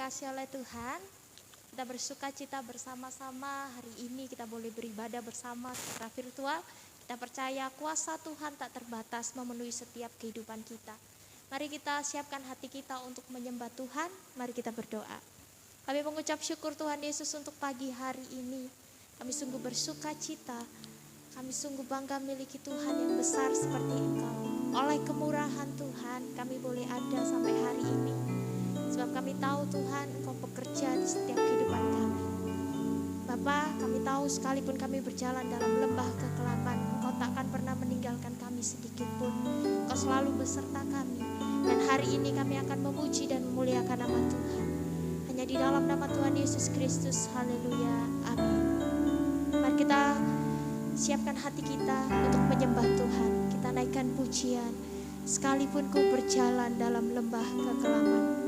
dikasihi oleh Tuhan, kita bersuka cita bersama-sama hari ini kita boleh beribadah bersama secara virtual. Kita percaya kuasa Tuhan tak terbatas memenuhi setiap kehidupan kita. Mari kita siapkan hati kita untuk menyembah Tuhan, mari kita berdoa. Kami mengucap syukur Tuhan Yesus untuk pagi hari ini. Kami sungguh bersuka cita, kami sungguh bangga miliki Tuhan yang besar seperti Engkau. Oleh kemurahan Tuhan kami boleh ada sampai hari ini. Sebab kami tahu Tuhan Engkau bekerja di setiap kehidupan kami. Bapa, kami tahu sekalipun kami berjalan dalam lembah kekelaman, Engkau takkan pernah meninggalkan kami sedikit pun. Engkau selalu beserta kami. Dan hari ini kami akan memuji dan memuliakan nama Tuhan. Hanya di dalam nama Tuhan Yesus Kristus. Haleluya. Amin. Mari kita siapkan hati kita untuk menyembah Tuhan. Kita naikkan pujian. Sekalipun ku berjalan dalam lembah kekelaman.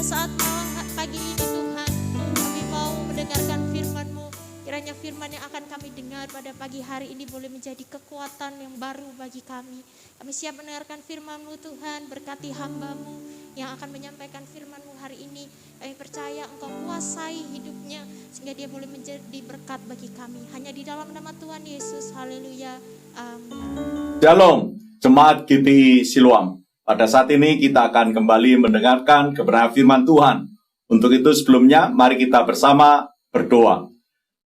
saat malam pagi ini Tuhan, kami mau mendengarkan firman-Mu. Kiranya firman yang akan kami dengar pada pagi hari ini boleh menjadi kekuatan yang baru bagi kami. Kami siap mendengarkan firman-Mu Tuhan, berkati hamba-Mu yang akan menyampaikan firman-Mu hari ini. Kami percaya Engkau kuasai hidupnya sehingga dia boleh menjadi berkat bagi kami. Hanya di dalam nama Tuhan Yesus, haleluya, amin. Shalom, Jemaat GPI Siloam. Pada saat ini kita akan kembali mendengarkan kebenaran firman Tuhan. Untuk itu sebelumnya, mari kita bersama berdoa.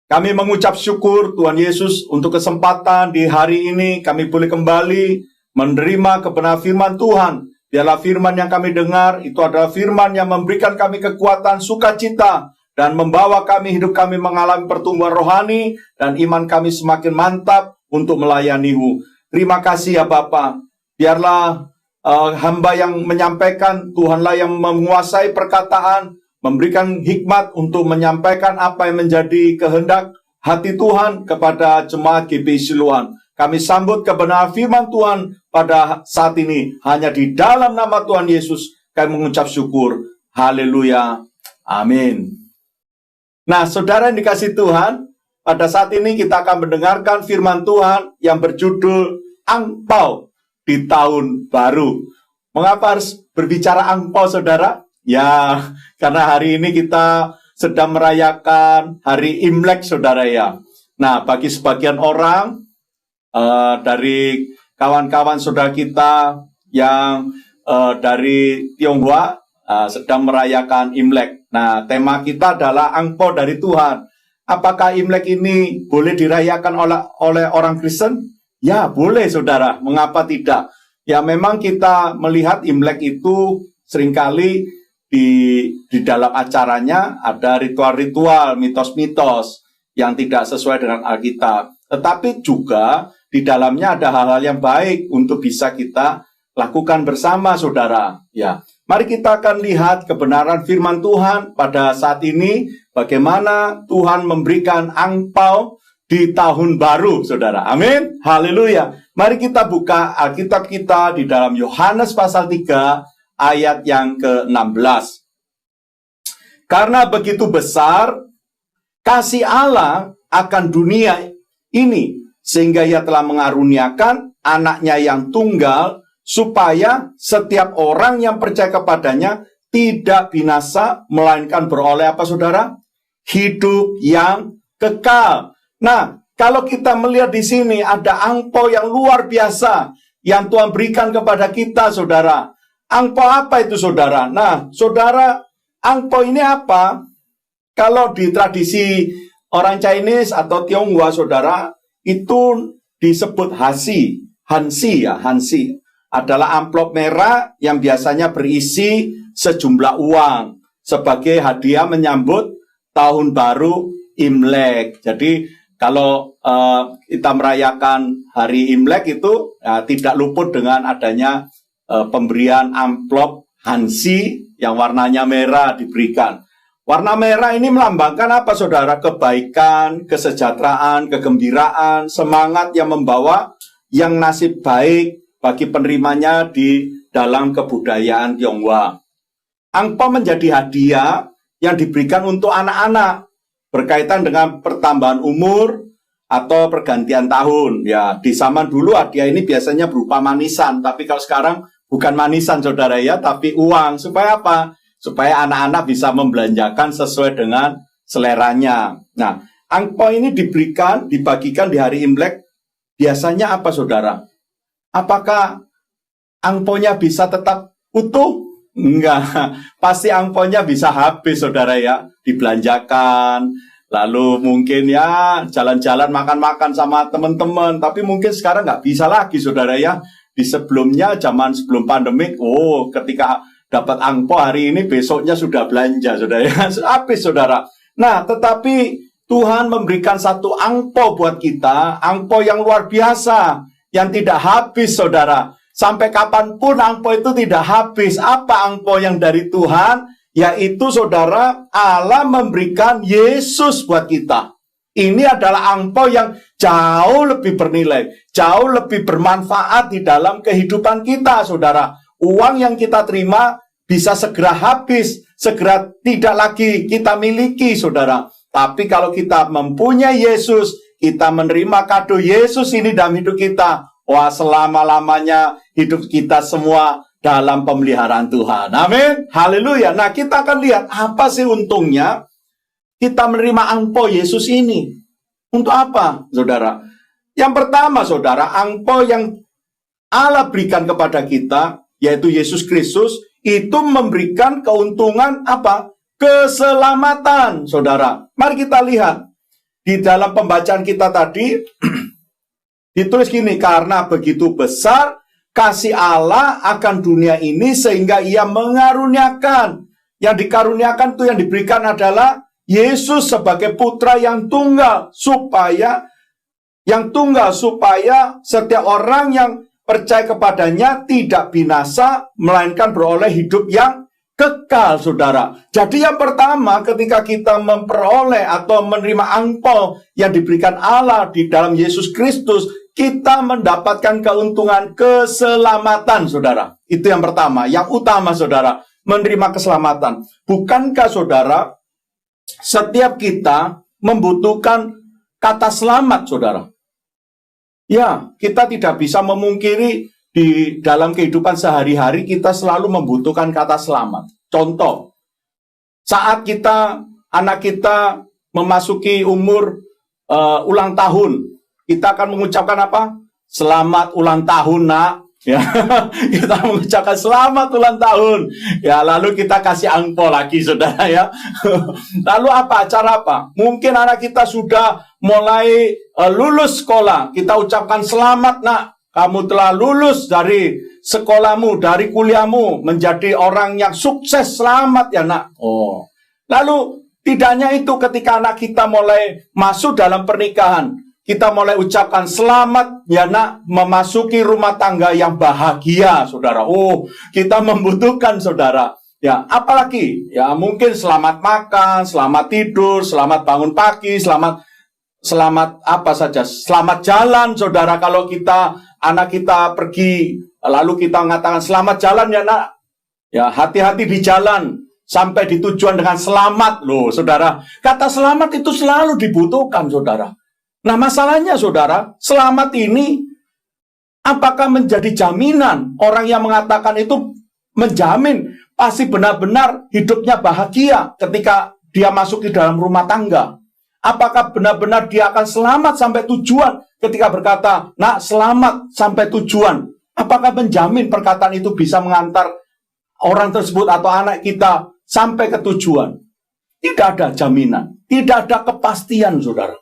Kami mengucap syukur Tuhan Yesus untuk kesempatan di hari ini kami boleh kembali menerima kebenaran firman Tuhan. Biarlah firman yang kami dengar itu adalah firman yang memberikan kami kekuatan, sukacita, dan membawa kami, hidup kami mengalami pertumbuhan rohani, dan iman kami semakin mantap untuk melayani-Mu. Terima kasih ya Bapa. Biarlah hamba yang menyampaikan, Tuhanlah yang menguasai perkataan, memberikan hikmat untuk menyampaikan apa yang menjadi kehendak hati Tuhan kepada jemaat GPI Siloam. Kami sambut kebenaran firman Tuhan pada saat ini. Hanya di dalam nama Tuhan Yesus kami mengucap syukur. Haleluya. Amin. Nah, saudara yang dikasihi Tuhan, pada saat ini kita akan mendengarkan firman Tuhan yang berjudul Angpau di Tahun Baru. Mengapa harus berbicara angpau, saudara? Ya, karena hari ini kita sedang merayakan hari Imlek, saudara ya. Nah, bagi sebagian orang, dari kawan-kawan saudara kita yang dari Tionghoa sedang merayakan Imlek. Nah, tema kita adalah angpau dari Tuhan. Apakah Imlek ini boleh dirayakan oleh orang Kristen? Ya, boleh saudara. Mengapa tidak? Ya, memang kita melihat Imlek itu seringkali di dalam acaranya ada ritual-ritual, mitos-mitos yang tidak sesuai dengan Alkitab. Tetapi juga di dalamnya ada hal-hal yang baik untuk bisa kita lakukan bersama, saudara. Ya, mari kita akan lihat kebenaran firman Tuhan pada saat ini, bagaimana Tuhan memberikan angpau di tahun baru, saudara. Amin. Haleluya. Mari kita buka Alkitab kita di dalam Yohanes pasal 3 ayat yang ke-16. Karena begitu besar kasih Allah akan dunia ini, sehingga Ia telah mengaruniakan anaknya yang tunggal, supaya setiap orang yang percaya kepadanya tidak binasa, melainkan beroleh apa, saudara? Hidup yang kekal. Nah, kalau kita melihat di sini ada angpau yang luar biasa yang Tuhan berikan kepada kita, saudara. Angpau apa itu, saudara? Nah, saudara, angpau ini apa? Kalau di tradisi orang Chinese atau Tionghoa, saudara, itu disebut hansi adalah amplop merah yang biasanya berisi sejumlah uang sebagai hadiah menyambut tahun baru Imlek. Jadi kalau kita merayakan hari Imlek itu tidak luput dengan adanya pemberian amplop hansi yang warnanya merah diberikan. Warna merah ini melambangkan apa, saudara? Kebaikan, kesejahteraan, kegembiraan, semangat yang membawa yang nasib baik bagi penerimanya di dalam kebudayaan Tionghoa. Angpau menjadi hadiah yang diberikan untuk anak-anak berkaitan dengan pertambahan umur atau pergantian tahun. Ya, di zaman dulu hadiah ini biasanya berupa manisan, tapi kalau sekarang bukan manisan, saudara ya, tapi uang. Supaya apa? Supaya anak-anak bisa membelanjakan sesuai dengan seleranya. Nah, angpau ini dibagikan di hari Imlek. Biasanya apa, saudara? Apakah angpaunya bisa tetap utuh? Enggak. Pasti angpaunya bisa habis, saudara ya. Dibelanjakan. Lalu mungkin ya jalan-jalan makan-makan sama teman-teman. Tapi mungkin sekarang nggak bisa lagi, saudara ya. Di sebelumnya, zaman sebelum pandemik, ketika dapat angpau hari ini, besoknya sudah belanja, saudara ya. Habis, saudara. Nah, tetapi Tuhan memberikan satu angpau buat kita, angpau yang luar biasa, yang tidak habis, saudara. Sampai kapanpun angpau itu tidak habis. Apa angpau yang dari Tuhan? Yaitu, saudara, Allah memberikan Yesus buat kita. Ini adalah angpau yang jauh lebih bernilai, jauh lebih bermanfaat di dalam kehidupan kita, saudara. Uang yang kita terima bisa segera habis, segera tidak lagi kita miliki, saudara. Tapi kalau kita mempunyai Yesus, kita menerima kado Yesus ini dalam hidup kita, wah, selama-lamanya hidup kita semua dalam pemeliharaan Tuhan. Amin. Haleluya. Nah, kita akan lihat apa sih untungnya kita menerima angpau Yesus ini. Untuk apa, saudara? Yang pertama, saudara, angpau yang Allah berikan kepada kita, yaitu Yesus Kristus, itu memberikan keuntungan apa? Keselamatan, saudara. Mari kita lihat. Di dalam pembacaan kita tadi, ditulis gini, karena begitu besar kasih Allah akan dunia ini sehingga ia mengaruniakan. Yang dikaruniakan itu yang diberikan adalah Yesus sebagai putra yang tunggal, supaya setiap orang yang percaya kepadanya tidak binasa, melainkan beroleh hidup yang kekal, saudara. Jadi yang pertama, ketika kita memperoleh atau menerima angpau yang diberikan Allah di dalam Yesus Kristus, kita mendapatkan keuntungan keselamatan, saudara. Itu yang pertama. Yang utama, saudara, menerima keselamatan. Bukankah, saudara, setiap kita membutuhkan kata selamat, saudara? Ya, kita tidak bisa memungkiri di dalam kehidupan sehari-hari kita selalu membutuhkan kata selamat. Contoh, saat anak kita memasuki umur ulang tahun, kita akan mengucapkan apa? Selamat ulang tahun, nak. Ya, kita mengucapkan selamat ulang tahun. Ya, lalu kita kasih angpau lagi, saudara, ya. Lalu apa? Cara apa? Mungkin anak kita sudah mulai lulus sekolah. Kita ucapkan selamat, nak. Kamu telah lulus dari sekolahmu, dari kuliahmu, menjadi orang yang sukses, selamat ya, nak. Oh. Lalu tidak hanya itu, ketika anak kita mulai masuk dalam pernikahan, kita mulai ucapkan selamat ya, nak, memasuki rumah tangga yang bahagia, saudara. Oh, kita membutuhkan, saudara. Ya, apalagi? Ya, mungkin selamat makan, selamat tidur, selamat bangun pagi, selamat apa saja, selamat jalan, saudara. Kalau anak kita pergi, lalu kita mengatakan selamat jalan ya, nak. Ya, hati-hati di jalan sampai di tujuan dengan selamat, loh, saudara. Kata selamat itu selalu dibutuhkan, saudara. Nah, masalahnya, saudara, selamat ini apakah menjadi jaminan? Orang yang mengatakan itu menjamin pasti benar-benar hidupnya bahagia ketika dia masuk di dalam rumah tangga. Apakah benar-benar dia akan selamat sampai tujuan ketika berkata, nak, selamat sampai tujuan? Apakah menjamin perkataan itu bisa mengantar orang tersebut atau anak kita sampai ke tujuan? Tidak ada jaminan, tidak ada kepastian, saudara.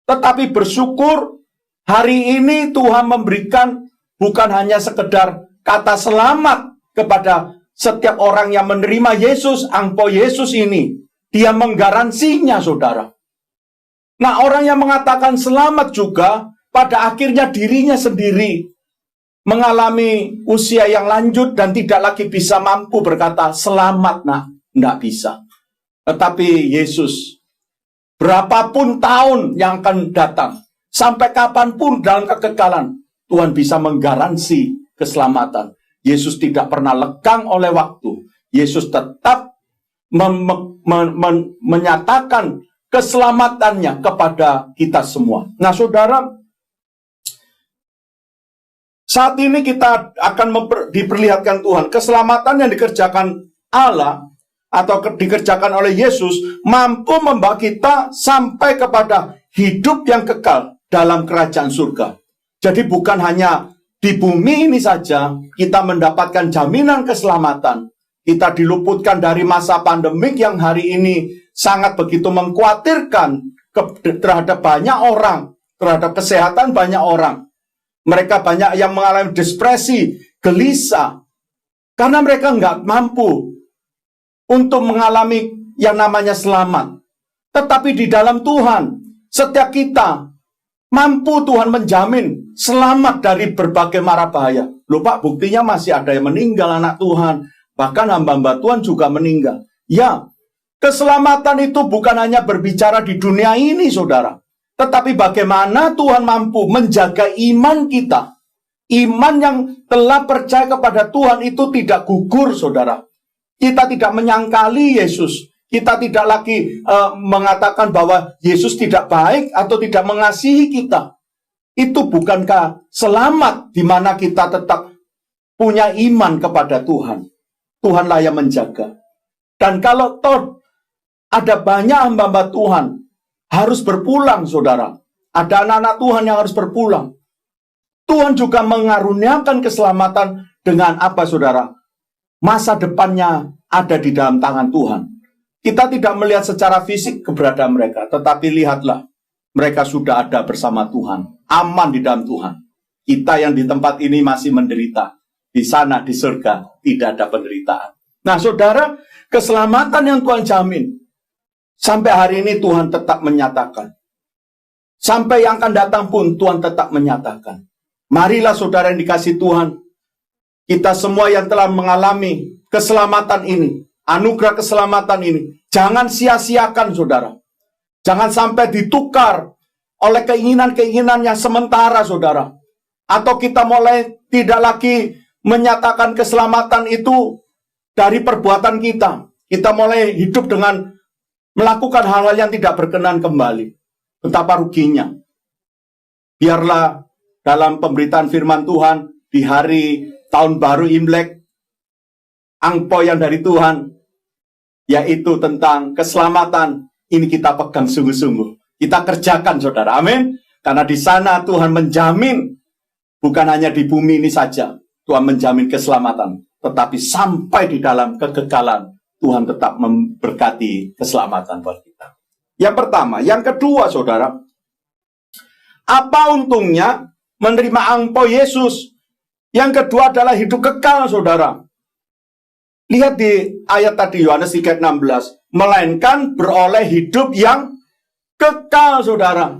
Tetapi bersyukur hari ini Tuhan memberikan bukan hanya sekedar kata selamat kepada setiap orang yang menerima Yesus, angpau Yesus ini. Dia menggaransinya, saudara. Nah, orang yang mengatakan selamat juga pada akhirnya dirinya sendiri mengalami usia yang lanjut dan tidak lagi bisa mampu berkata selamat, nah, tidak bisa. Tetapi Yesus, berapapun tahun yang akan datang, sampai kapanpun dalam kekekalan, Tuhan bisa menggaransi keselamatan. Yesus tidak pernah lekang oleh waktu. Yesus tetap menyatakan keselamatannya kepada kita semua. Nah, saudara, saat ini kita akan diperlihatkan Tuhan, keselamatan yang dikerjakan Allah atau dikerjakan oleh Yesus mampu membawa kita sampai kepada hidup yang kekal dalam kerajaan surga. Jadi bukan hanya di bumi ini saja kita mendapatkan jaminan keselamatan. Kita diluputkan dari masa pandemik yang hari ini sangat begitu mengkhawatirkan terhadap banyak orang, terhadap kesehatan banyak orang. Mereka banyak yang mengalami depresi, gelisah, karena mereka nggak mampu untuk mengalami yang namanya selamat. Tetapi di dalam Tuhan, setiap kita mampu Tuhan menjamin selamat dari berbagai mara bahaya. Loh, Pak, buktinya masih ada yang meninggal, anak Tuhan. Bahkan hamba-hamba Tuhan juga meninggal. Ya, keselamatan itu bukan hanya berbicara di dunia ini, saudara. Tetapi bagaimana Tuhan mampu menjaga iman kita. Iman yang telah percaya kepada Tuhan itu tidak gugur, saudara. Kita tidak menyangkali Yesus. Kita tidak lagi mengatakan bahwa Yesus tidak baik atau tidak mengasihi kita. Itu bukankah selamat di mana kita tetap punya iman kepada Tuhan. Tuhanlah yang menjaga. Dan kalau toh ada banyak hamba-hamba Tuhan harus berpulang, saudara. Ada anak-anak Tuhan yang harus berpulang. Tuhan juga mengaruniakan keselamatan dengan apa, saudara? Masa depannya ada di dalam tangan Tuhan. Kita tidak melihat secara fisik keberadaan mereka, tetapi lihatlah, mereka sudah ada bersama Tuhan, aman di dalam Tuhan. Kita yang di tempat ini masih menderita. Di sana, di surga, tidak ada penderitaan. Nah, saudara, keselamatan yang Tuhan jamin, sampai hari ini Tuhan tetap menyatakan. Sampai yang akan datang pun Tuhan tetap menyatakan. Marilah saudara yang dikasih Tuhan, kita semua yang telah mengalami keselamatan ini, anugerah keselamatan ini, jangan sia-siakan, saudara. Jangan sampai ditukar oleh keinginan-keinginan yang sementara, saudara. Atau kita mulai tidak lagi menyatakan keselamatan itu dari perbuatan kita. Kita mulai hidup dengan melakukan hal-hal yang tidak berkenan kembali. Betapa ruginya. Biarlah dalam pemberitaan firman Tuhan di hari tahun baru Imlek, angpau yang dari Tuhan, yaitu tentang keselamatan, ini kita pegang sungguh-sungguh. Kita kerjakan, saudara. Amin. Karena di sana Tuhan menjamin, bukan hanya di bumi ini saja, Tuhan menjamin keselamatan. Tetapi sampai di dalam kekekalan, Tuhan tetap memberkati keselamatan buat kita. Yang pertama. Yang kedua, saudara, apa untungnya menerima angpau Yesus? Yang kedua adalah hidup kekal, saudara. Lihat di ayat tadi, Yohanes 3:16. Melainkan beroleh hidup yang kekal, saudara.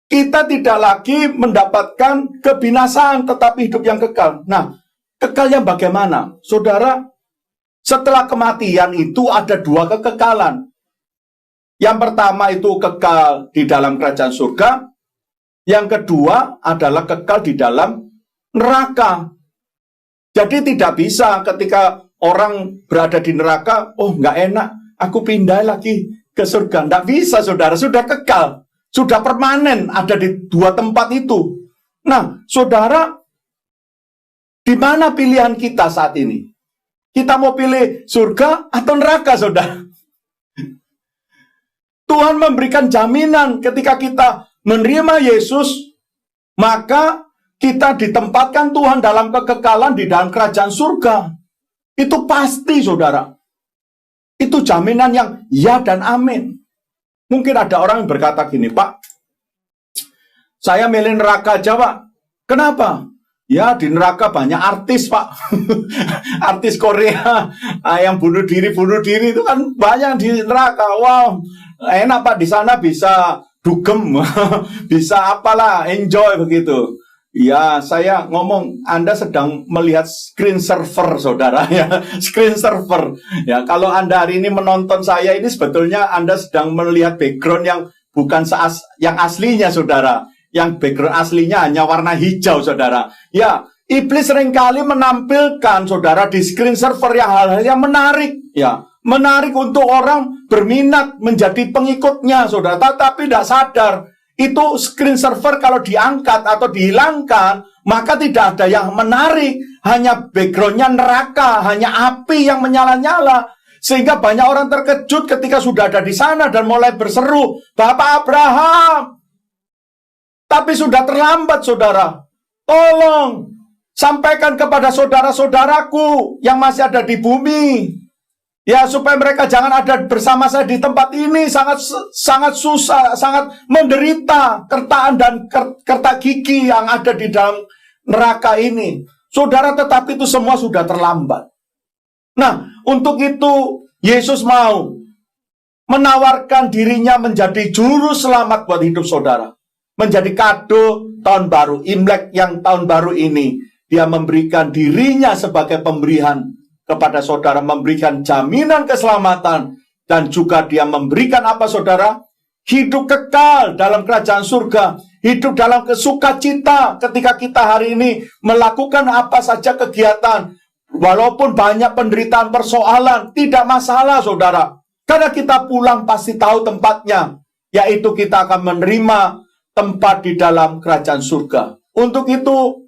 Kita tidak lagi mendapatkan kebinasaan, tetapi hidup yang kekal. Nah, kekal yang bagaimana? Saudara, setelah kematian itu ada dua kekekalan. Yang pertama itu kekal di dalam kerajaan surga. Yang kedua adalah kekal di dalam neraka. Jadi tidak bisa ketika orang berada di neraka, oh nggak enak, aku pindah lagi ke surga. Nggak bisa, saudara, sudah kekal. Sudah permanen ada di dua tempat itu. Nah, saudara, di mana pilihan kita saat ini? Kita mau pilih surga atau neraka, saudara? Tuhan memberikan jaminan ketika kita menerima Yesus, maka kita ditempatkan Tuhan dalam kekekalan di dalam kerajaan surga. Itu pasti, saudara. Itu jaminan yang ya dan amin. Mungkin ada orang yang berkata gini, Pak, saya milih neraka aja, Pak. Kenapa? Ya, di neraka banyak artis, Pak. Artis Korea yang bunuh diri itu kan banyak di neraka. Wow, enak, Pak, di sana bisa dugem, bisa apalah, enjoy begitu. Ya, saya ngomong, Anda sedang melihat screen server, saudara, ya, screen server. Ya, kalau Anda hari ini menonton saya, ini sebetulnya Anda sedang melihat background yang bukan yang aslinya, saudara. Yang background aslinya hanya warna hijau, saudara. Ya, iblis seringkali menampilkan, saudara, di screen server yang hal-hal yang menarik, ya. Menarik untuk orang berminat menjadi pengikutnya, saudara. Tetapi tidak sadar, itu screen server kalau diangkat atau dihilangkan, maka tidak ada yang menarik. Hanya backgroundnya neraka, hanya api yang menyala-nyala. Sehingga banyak orang terkejut ketika sudah ada di sana dan mulai berseru, Bapak Abraham. Tapi sudah terlambat, saudara. Tolong, sampaikan kepada saudara-saudaraku yang masih ada di bumi. Ya, supaya mereka jangan ada bersama saya di tempat ini. Sangat susah, sangat menderita kertaan dan kerta gigi yang ada di dalam neraka ini. Saudara, tetapi itu semua sudah terlambat. Nah, untuk itu Yesus mau menawarkan dirinya menjadi juru selamat buat hidup saudara. Menjadi kado tahun baru, Imlek yang tahun baru ini. Dia memberikan dirinya sebagai pemberian kepada saudara, memberikan jaminan keselamatan, dan juga dia memberikan apa, saudara? Hidup kekal dalam kerajaan surga, hidup dalam sukacita ketika kita hari ini melakukan apa saja kegiatan, Walaupun banyak penderitaan, persoalan, tidak masalah saudara. Karena kita pulang pasti tahu tempatnya, yaitu kita akan menerima tempat di dalam kerajaan surga. Untuk itu,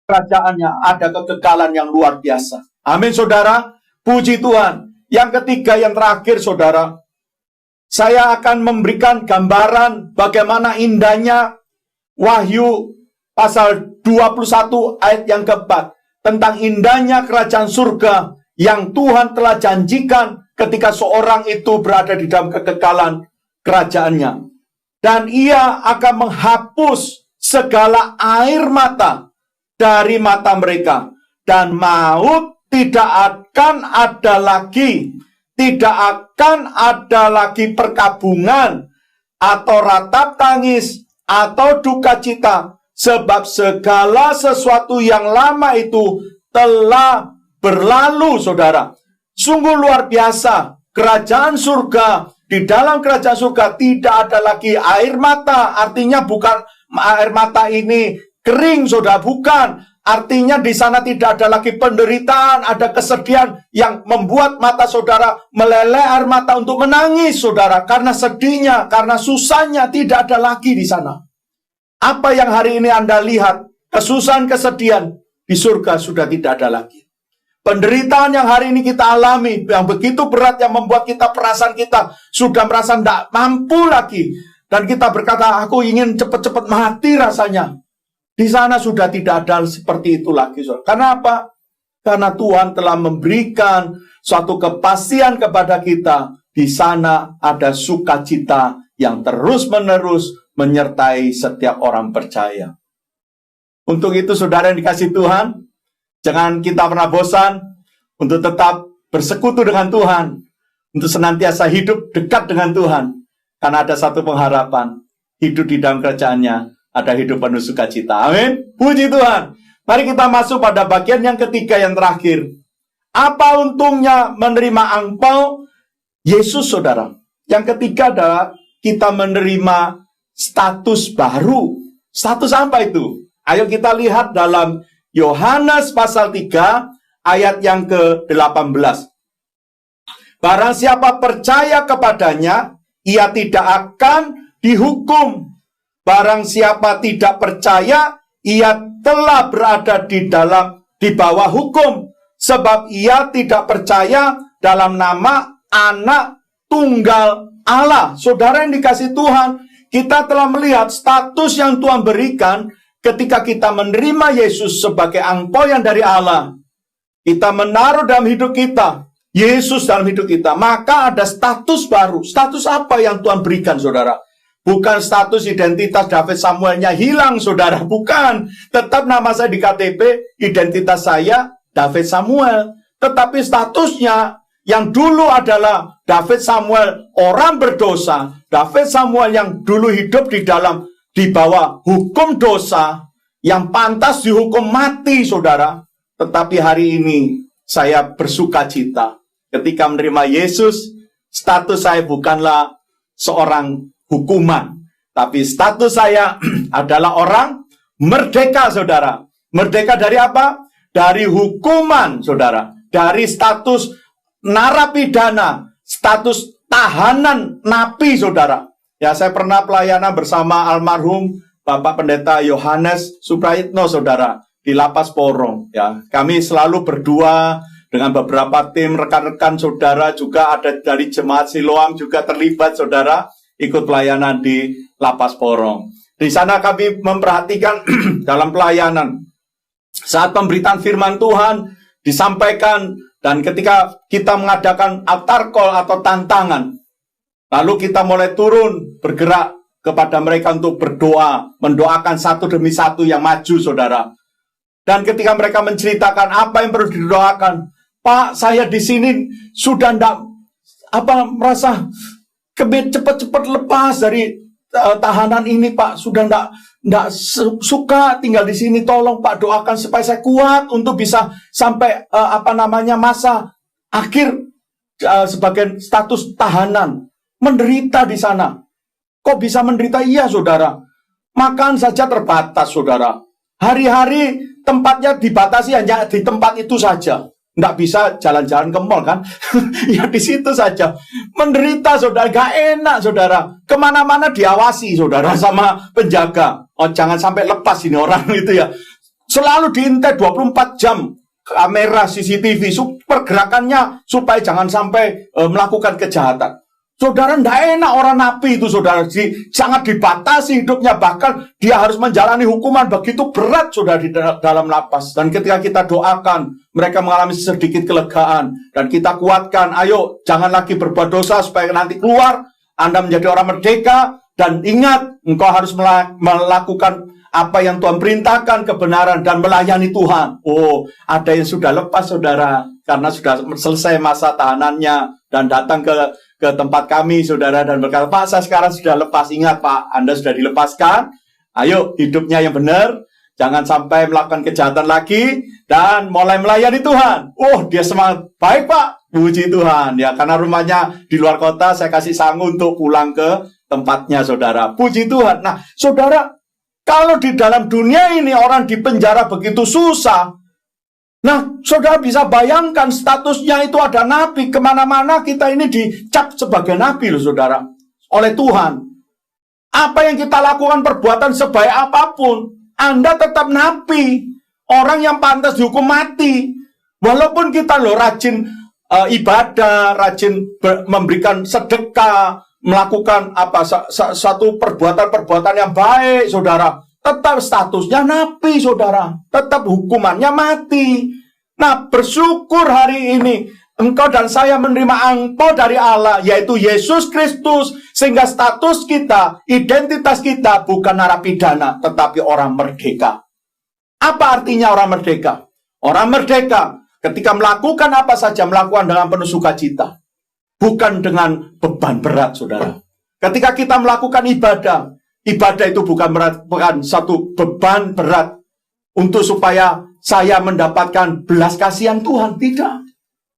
kerajaannya ada kekekalan yang luar biasa. Amin saudara, puji Tuhan. Yang ketiga, yang terakhir saudara, saya akan memberikan gambaran bagaimana indahnya Wahyu pasal 21 ayat yang keempat, tentang indahnya kerajaan surga yang Tuhan telah janjikan ketika seorang itu berada di dalam kekekalan kerajaannya. Dan ia akan menghapus segala air mata dari mata mereka, dan maut tidak akan ada lagi. Tidak akan ada lagi perkabungan atau ratap tangis atau duka cita, sebab segala sesuatu yang lama itu telah berlalu saudara. Sungguh luar biasa kerajaan surga. Di dalam kerajaan surga tidak ada lagi air mata. Artinya bukan air mata ini kering saudara, bukan. Artinya di sana tidak ada lagi penderitaan, ada kesedihan yang membuat mata saudara meleleh air mata untuk menangis saudara. Karena sedihnya, karena susahnya tidak ada lagi di sana. Apa yang hari ini Anda lihat, kesusahan, kesedihan, di surga sudah tidak ada lagi. Penderitaan yang hari ini kita alami, yang begitu berat, yang membuat kita, perasaan kita sudah merasa tidak mampu lagi. Dan kita berkata, aku ingin cepat-cepat mati rasanya. Di sana sudah tidak ada seperti itu lagi. Karena apa? Karena Tuhan telah memberikan suatu kepastian kepada kita. Di sana ada sukacita yang terus-menerus menyertai setiap orang percaya. Untuk itu saudara yang dikasihi Tuhan, jangan kita pernah bosan untuk tetap bersekutu dengan Tuhan, untuk senantiasa hidup dekat dengan Tuhan. Karena ada satu pengharapan, hidup di dalam kerajaannya ada hidup penuh sukacita. Amin. Puji Tuhan. Mari kita masuk pada bagian yang ketiga, yang terakhir. Apa untungnya menerima angpau Yesus, saudara? Yang ketiga adalah kita menerima status baru. Status apa itu? Ayo kita lihat dalam Yohanes pasal 3 ayat yang ke-18. Barang siapa percaya kepadanya, ia tidak akan dihukum. Barang siapa tidak percaya, ia telah berada di bawah hukum, sebab ia tidak percaya dalam nama Anak Tunggal Allah. Saudara yang dikasihi Tuhan, kita telah melihat status yang Tuhan berikan ketika kita menerima Yesus sebagai angpau yang dari Allah. Kita menaruh dalam hidup kita Yesus dalam hidup kita, maka ada status baru. Status apa yang Tuhan berikan, saudara? Bukan status identitas David Samuelnya hilang, saudara. Bukan. Tetap nama saya di KTP, identitas saya David Samuel. Tetapi statusnya yang dulu adalah David Samuel orang berdosa. David Samuel yang dulu hidup di bawah hukum dosa, yang pantas dihukum mati, saudara. Tetapi hari ini saya bersuka cita. Ketika menerima Yesus, status saya bukanlah seorang hukuman, tapi status saya adalah orang merdeka, saudara. Merdeka dari apa? Dari hukuman, saudara. Dari status narapidana, status tahanan napi, saudara. Ya, saya pernah pelayanan bersama almarhum Bapak Pendeta Yohanes Suprayitno, saudara, di Lapas Porong. Ya, kami selalu berdua dengan beberapa tim rekan-rekan saudara, juga ada dari jemaat Siloam juga terlibat, saudara, ikut pelayanan di Lapas Porong. Di sana kami memperhatikan dalam pelayanan saat pemberitaan firman Tuhan disampaikan, dan ketika kita mengadakan altar call atau tantangan, lalu kita mulai turun bergerak kepada mereka untuk berdoa, mendoakan satu demi satu yang maju, saudara. Dan ketika mereka menceritakan apa yang perlu didoakan, Pak, saya di sini sudah ndak merasa cepat-cepat lepas dari tahanan ini, Pak. Sudah ndak suka tinggal di sini. Tolong Pak doakan supaya saya kuat untuk bisa sampai masa akhir sebagai status tahanan. Menderita di sana. Kok bisa menderita? Iya, saudara. Makan saja terbatas, saudara. Hari-hari tempatnya dibatasi hanya di tempat itu saja. Nggak bisa jalan-jalan ke mall kan? Ya di situ saja. Menderita, saudara. Gak enak, saudara. Kemana-mana diawasi, saudara, sama penjaga. Oh, jangan sampai lepas ini orang itu ya. Selalu diintai 24 jam. Kamera CCTV. Pergerakannya supaya jangan sampai melakukan kejahatan. Saudara, nggak enak orang napi itu, saudara. Sangat dibatasi hidupnya. Bahkan dia harus menjalani hukuman begitu berat, saudara, di dalam lapas. Dan ketika kita doakan, mereka mengalami sedikit kelegaan. Dan kita kuatkan, ayo jangan lagi berbuat dosa supaya nanti keluar. Anda menjadi orang merdeka. Dan ingat, engkau harus melakukan apa yang Tuhan perintahkan, kebenaran, dan melayani Tuhan. Oh, ada yang sudah lepas, saudara. Karena sudah selesai masa tahanannya. Dan datang ke tempat kami, saudara, dan berkata, Pak, saya sekarang sudah lepas. Ingat, Pak, Anda sudah dilepaskan. Ayo, hidupnya yang benar. Jangan sampai melakukan kejahatan lagi. Dan mulai melayani Tuhan. Oh, dia semangat. Baik, Pak. Puji Tuhan. Ya, karena rumahnya di luar kota, saya kasih sangu untuk pulang ke tempatnya, saudara. Puji Tuhan. Nah, saudara, kalau di dalam dunia ini orang dipenjara begitu susah, nah, saudara bisa bayangkan statusnya itu ada nabi. Kemana-mana kita ini dicap sebagai nabi loh, saudara. Oleh Tuhan. Apa yang kita lakukan, perbuatan sebaik apapun, Anda tetap nabi. Orang yang pantas dihukum mati. Walaupun kita loh rajin ibadah, rajin memberikan sedekah, melakukan satu perbuatan-perbuatan yang baik, saudara. Tetap statusnya nabi, saudara. Tetap hukumannya mati. Nah, bersyukur hari ini engkau dan saya menerima angpau dari Allah, yaitu Yesus Kristus. Sehingga status kita, identitas kita bukan narapidana, tetapi orang merdeka. Apa artinya orang merdeka? Orang merdeka ketika melakukan apa saja, melakukan dengan penuh sukacita. Bukan dengan beban berat, saudara. Ketika kita melakukan ibadah, ibadah itu bukan satu beban berat untuk supaya saya mendapatkan belas kasihan Tuhan. Tidak.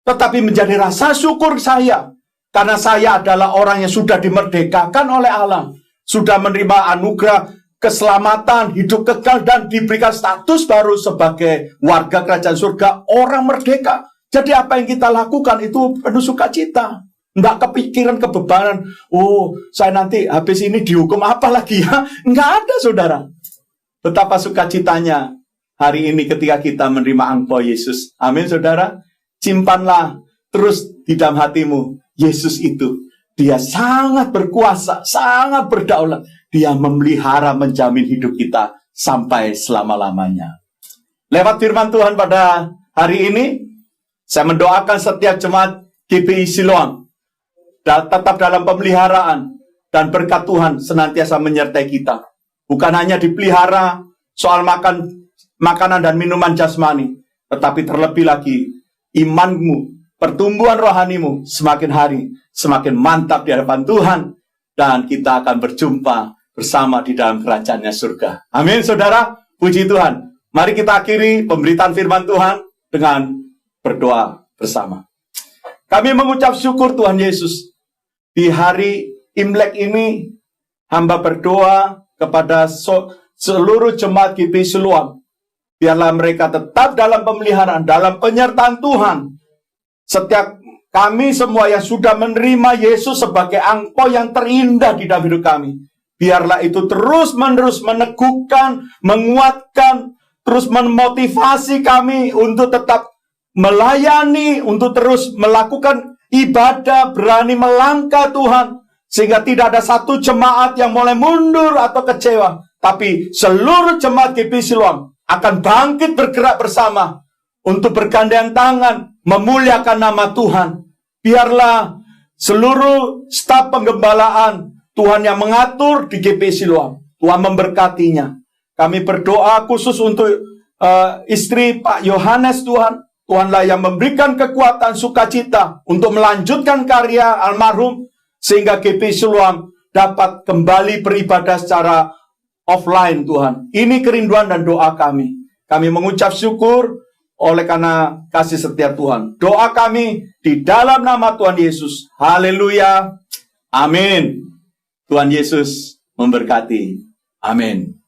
Tetapi menjadi rasa syukur saya. Karena saya adalah orang yang sudah dimerdekakan oleh Allah. Sudah menerima anugerah keselamatan, hidup kekal, dan diberikan status baru sebagai warga kerajaan surga, orang merdeka. Jadi apa yang kita lakukan itu penuh sukacita. Nggak kepikiran kebebanan. Oh, saya nanti habis ini dihukum apa lagi ya? Nggak ada, saudara. Betapa sukacitanya hari ini ketika kita menerima angpau Yesus. Amin, saudara. Simpanlah terus di dalam hatimu. Yesus itu, dia sangat berkuasa, sangat berdaulat. Dia memelihara, menjamin hidup kita sampai selama-lamanya. Lewat firman Tuhan pada hari ini, saya mendoakan setiap jemaat GBI Siloam tetap dalam pemeliharaan, dan berkat Tuhan senantiasa menyertai kita. Bukan hanya dipelihara soal makanan dan minuman jasmani, tetapi terlebih lagi imanmu, pertumbuhan rohanimu semakin hari semakin mantap di hadapan Tuhan, dan kita akan berjumpa bersama di dalam kerajaannya surga. Amin, saudara. Puji Tuhan. Mari kita akhiri pemberitaan firman Tuhan dengan berdoa bersama. Kami mengucap syukur Tuhan Yesus. Di hari Imlek ini, hamba berdoa kepada seluruh jemaat GBI Siloam. Biarlah mereka tetap dalam pemeliharaan, dalam penyertaan Tuhan. Setiap kami semua yang sudah menerima Yesus sebagai angpau yang terindah di dalam hidup kami, biarlah itu terus-menerus meneguhkan, menguatkan, terus memotivasi kami untuk tetap melayani, untuk terus melakukan ibadah, berani melangkah Tuhan, sehingga tidak ada satu jemaat yang mulai mundur atau kecewa, tapi seluruh jemaat GBI Siloam akan bangkit bergerak bersama untuk bergandengan tangan memuliakan nama Tuhan. Biarlah seluruh staf penggembalaan Tuhan yang mengatur di GBI Siloam, Tuhan memberkatinya. Kami berdoa khusus untuk istri Pak Yohanes, Tuhan, Tuhanlah yang memberikan kekuatan sukacita untuk melanjutkan karya almarhum, sehingga GP Siloam dapat kembali beribadah secara offline, Tuhan. Ini kerinduan dan doa kami. Kami mengucap syukur oleh karena kasih setia Tuhan. Doa kami di dalam nama Tuhan Yesus. Haleluya. Amin. Tuhan Yesus memberkati. Amin.